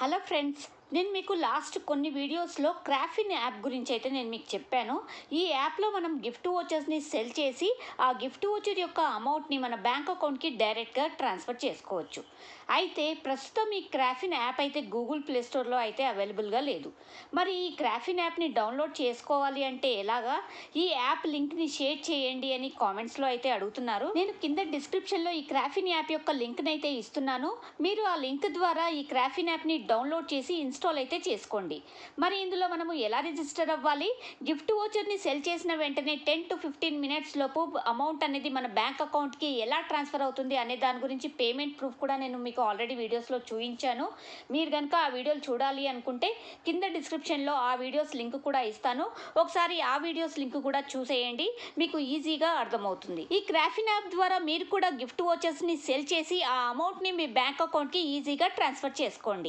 Hello friends, నేను మీకు last కొన్ని వీడియోస్లో క్రాఫిన్ యాప్ గురించి అయితే నేను మీకు చెప్పాను. ఈ యాప్లో మనం గిఫ్ట్ వోచర్స్ని సెల్ చేసి ఆ గిఫ్ట్ వోచర్ యొక్క అమౌంట్ని మన బ్యాంక్ అకౌంట్కి డైరెక్ట్గా ట్రాన్స్ఫర్ చేసుకోవచ్చు. అయితే ప్రస్తుతం ఈ క్రాఫిన్ యాప్ అయితే గూగుల్ ప్లే స్టోర్లో అయితే అవైలబుల్గా లేదు. మరి ఈ క్రాఫిన్ యాప్ని డౌన్లోడ్ చేసుకోవాలి అంటే ఎలాగా? ఈ యాప్ లింక్ని షేర్ చేయండి అని కామెంట్స్లో అయితే అడుగుతున్నారు. నేను కింద డిస్క్రిప్షన్లో ఈ క్రాఫిన్ యాప్ యొక్క లింక్ని అయితే ఇస్తున్నాను. మీరు ఆ లింక్ ద్వారా ఈ క్రాఫిన్ యాప్ని డౌన్లోడ్ చేసి ఇన్స్టాల్ అయితే చేసుకోండి. మరి ఇందులో మనము ఎలా రిజిస్టర్ అవ్వాలి? గిఫ్ట్ వోచర్ని సెల్ చేసిన వెంటనే 10 to 15 మినిట్స్ లోపు అమౌంట్ అనేది మన బ్యాంక్ అకౌంట్కి ఎలా ట్రాన్స్ఫర్ అవుతుంది అనే దాని గురించి పేమెంట్ ప్రూఫ్ కూడా నేను మీకు ఆల్రెడీ వీడియోస్లో చూపించాను. మీరు కనుక ఆ వీడియోలు చూడాలి అనుకుంటే కింద డిస్క్రిప్షన్లో ఆ వీడియోస్ లింక్ కూడా ఇస్తాను. ఒకసారి ఆ వీడియోస్ లింక్ కూడా చూసేయండి, మీకు ఈజీగా అర్థమవుతుంది. ఈ క్రాఫిన్ యాప్ ద్వారా మీరు కూడా గిఫ్ట్ వోచర్స్ని సెల్ చేసి ఆ అమౌంట్ని మీ బ్యాంక్ అకౌంట్కి ఈజీగా ట్రాన్స్ఫర్ చేసుకోండి.